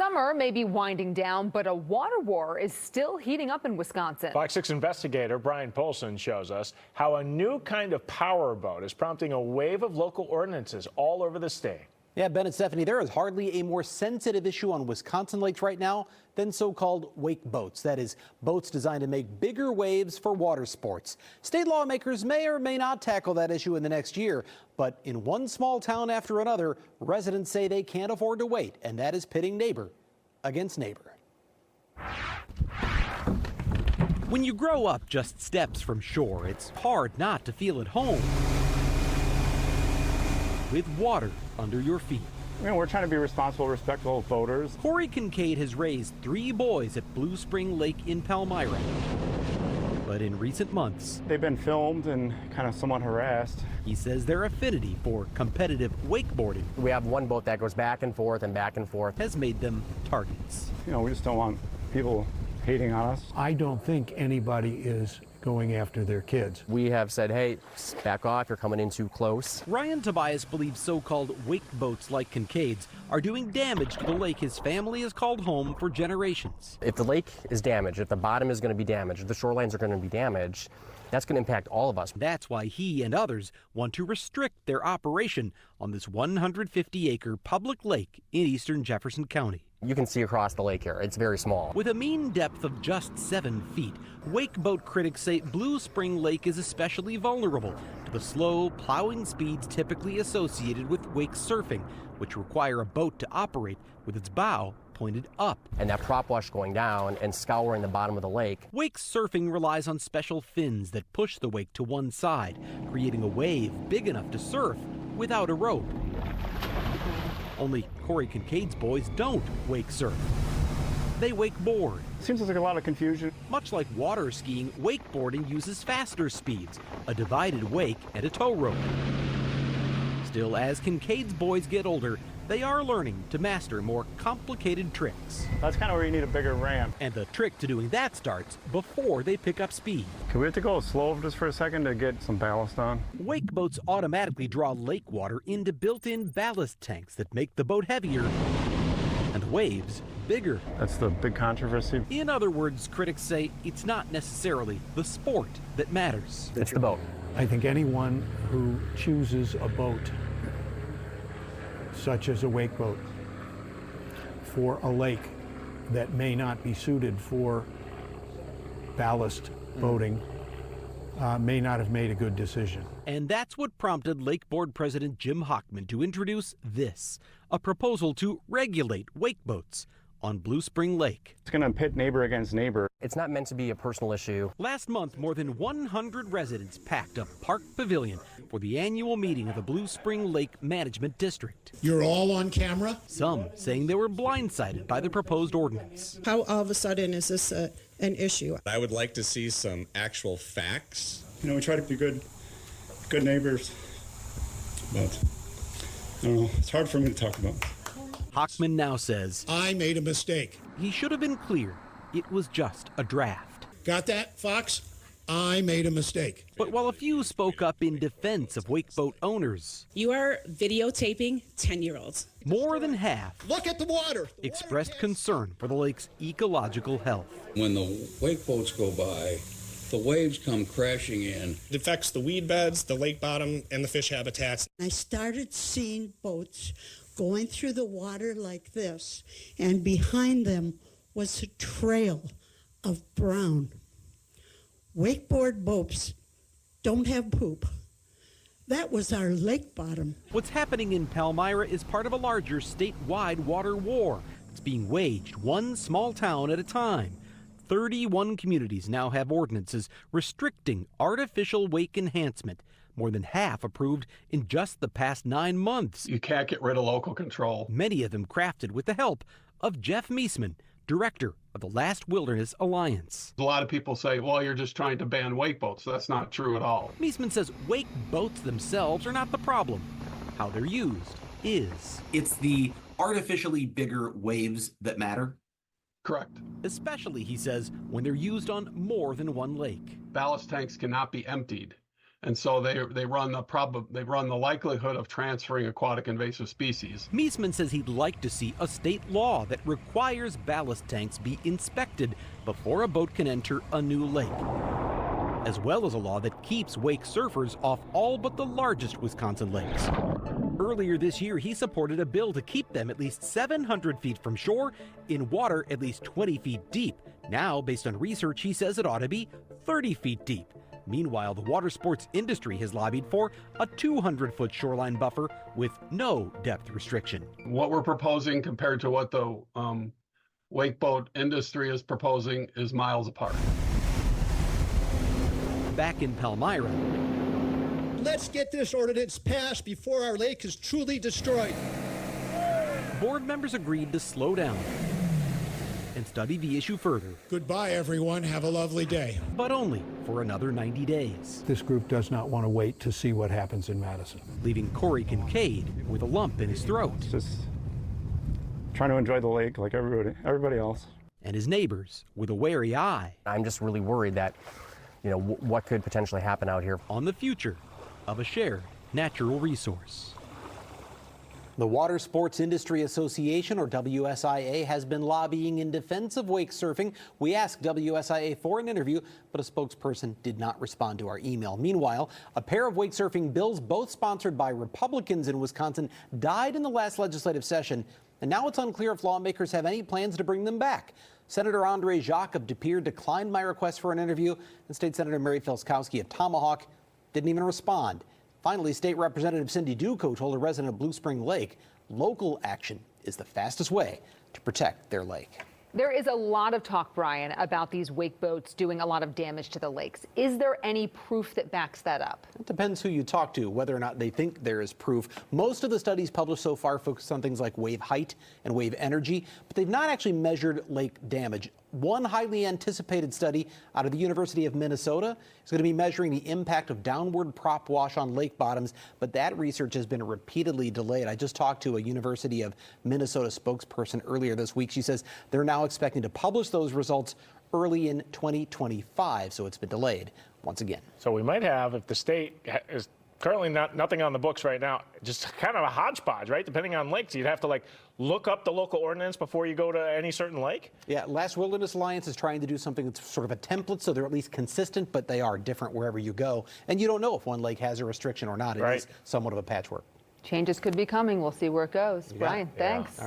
Summer may be winding down, but a water war is still heating up in Wisconsin. FOX 6 investigator Brian Polson shows us how a new kind of powerboat is prompting a wave of local ordinances all over the state. Yeah, Ben and Stephanie, there is hardly a more sensitive issue on Wisconsin lakes right now than so-called wake boats. That is, boats designed to make bigger waves for water sports. State lawmakers may or may not tackle that issue in the next year, but in one small town after another, residents say they can't afford to wait, and that is pitting neighbor against neighbor. When you grow up just steps from shore, it's hard not to feel at home with water under your feet. You know, we're trying to be responsible, respectful boaters. Corey Kincaid has raised 3 boys at Blue Spring Lake in Palmyra. But in recent months, they've been filmed and kind of somewhat harassed. He says their affinity for competitive wakeboarding, we have one boat that goes back and forth, has made them targets. You know, we just don't want people hating on us. I don't think anybody is going after their kids. We have said, hey, back off, you're coming in too close. Ryan Tobias believes so-called wake boats like Kincaid's are doing damage to the lake his family has called home for generations. If the lake is damaged, if the bottom is going to be damaged, if the shorelines are going to be damaged, that's going to impact all of us. That's why he and others want to restrict their operation on this 150-acre public lake in eastern Jefferson County. You can see across the lake here. It's very small. With a mean depth of just 7 feet, wake boat critics say Blue Spring Lake is especially vulnerable to the slow, plowing speeds typically associated with wake surfing, which require a boat to operate with its bow pointed up. And that prop wash going down and scouring the bottom of the lake. Wake surfing relies on special fins that push the wake to one side, creating a wave big enough to surf without a rope. Only Corey Kincaid's boys don't wake surf. They wakeboard. Seems like a lot of confusion. Much like water skiing, wakeboarding uses faster speeds, a divided wake and a tow rope. Still, as Kincaid's boys get older, they are learning to master more complicated tricks. That's kind of where you need a bigger ramp. And the trick to doing that starts before they pick up speed. Can we have to go slow just for a second to get some ballast on? Wake boats automatically draw lake water into built-in ballast tanks that make the boat heavier and the waves bigger. That's the big controversy. In other words, critics say it's not necessarily the sport that matters. It's the boat. I think anyone who chooses a boat, such as a wake boat, for a lake that may not be suited for ballast boating, may not have made a good decision. And that's what prompted Lake Board President Jim Hockman to introduce this, a proposal to regulate wake boats on Blue Spring Lake. It's going to pit neighbor against neighbor. It's not meant to be a personal issue. Last month, more than 100 residents packed a park pavilion for the annual meeting of the Blue Spring Lake Management District. You're all on camera? Some saying they were blindsided by the proposed ordinance. How all of a sudden is this an issue? I would like to see some actual facts. You know, we try to be good neighbors, but I don't know, it's hard for me to talk about. Hockman now says I made a mistake. he should have been clear. It was just a draft. Got that, Fox? I made a mistake. But while a few spoke up in defense of wakeboat owners, You are videotaping 10-year-olds. more than half Look at the water. expressed concern for the lake's ecological health. When the wake boats go by, the waves come crashing in. It affects the weed beds, the lake bottom, and the fish habitats. I started seeing boats going through the water like this, and behind them was a trail of brown. Wakeboard boats don't have poop. That was our lake bottom. What's happening in Palmyra is part of a larger statewide water war that's being waged one small town at a time. 31 communities now have ordinances restricting artificial wake enhancement, more than half approved in just the past 9 months. You can't get rid of local control. Many of them crafted with the help of Jeff Meisman, director of the Last Wilderness Alliance. A lot of people say, well, you're just trying to ban wake boats. That's not true at all. Meisman says wake boats themselves are not the problem. How they're used is. It's the artificially bigger waves that matter. Correct. Especially, he says, when they're used on more than one lake. Ballast tanks cannot be emptied. And so they run the likelihood of transferring aquatic invasive species. Meesman says he'd like to see a state law that requires ballast tanks be inspected before a boat can enter a new lake, as well as a law that keeps wake surfers off all but the largest Wisconsin lakes. Earlier this year, he supported a bill to keep them at least 700 feet from shore in water at least 20 feet deep. Now, based on research, he says it ought to be 30 feet deep. Meanwhile, the water sports industry has lobbied for a 200-foot shoreline buffer with no depth restriction. What we're proposing compared to what the wake boat industry is proposing is miles apart. Back in Palmyra, Let's get this ordinance passed before our lake is truly destroyed. board members agreed to slow down and study the issue further. Goodbye, everyone. Have a lovely day. But only for another 90 days. This group does not want to wait to see what happens in Madison. Leaving Corey Kincaid with a lump in his throat. Just trying to enjoy the lake like everybody else. And his neighbors with a wary eye. I'm just really worried that, what could potentially happen out here. On the future of a shared natural resource. The Water Sports Industry Association, or WSIA, has been lobbying in defense of wake surfing. We asked WSIA for an interview, but a spokesperson did not respond to our email. Meanwhile, a pair of wake surfing bills, both sponsored by Republicans in Wisconsin, died in the last legislative session, and now it's unclear if lawmakers have any plans to bring them back. Senator Andre Jacques of De Pere declined my request for an interview, and State Senator Mary Felskowski of Tomahawk didn't even respond. Finally, State Representative Cindy Duco told a resident of Blue Spring Lake, local action is the fastest way to protect their lake. There is a lot of talk, Brian, about these wake boats doing a lot of damage to the lakes. Is there any proof that backs that up? It depends who you talk to, whether or not they think there is proof. Most of the studies published so far focus on things like wave height and wave energy, but they've not actually measured lake damage. One highly anticipated study out of the University of Minnesota is going to be measuring the impact of downward prop wash on lake bottoms, but that research has been repeatedly delayed. I just talked to a University of Minnesota spokesperson earlier this week. She says they're now expecting to publish those results early in 2025, so it's been delayed once again. So we might have, if the state is currently nothing on the books right now, just kind of a hodgepodge, right? Depending on lakes, you'd have to look up the local ordinance before you go to any certain lake. Yeah, Last Wilderness Alliance is trying to do something that's sort of a template, so they're at least consistent, but they are different wherever you go. And you don't know if one lake has a restriction or not. It is somewhat of a patchwork. Changes could be coming. We'll see where it goes. Brian, thanks.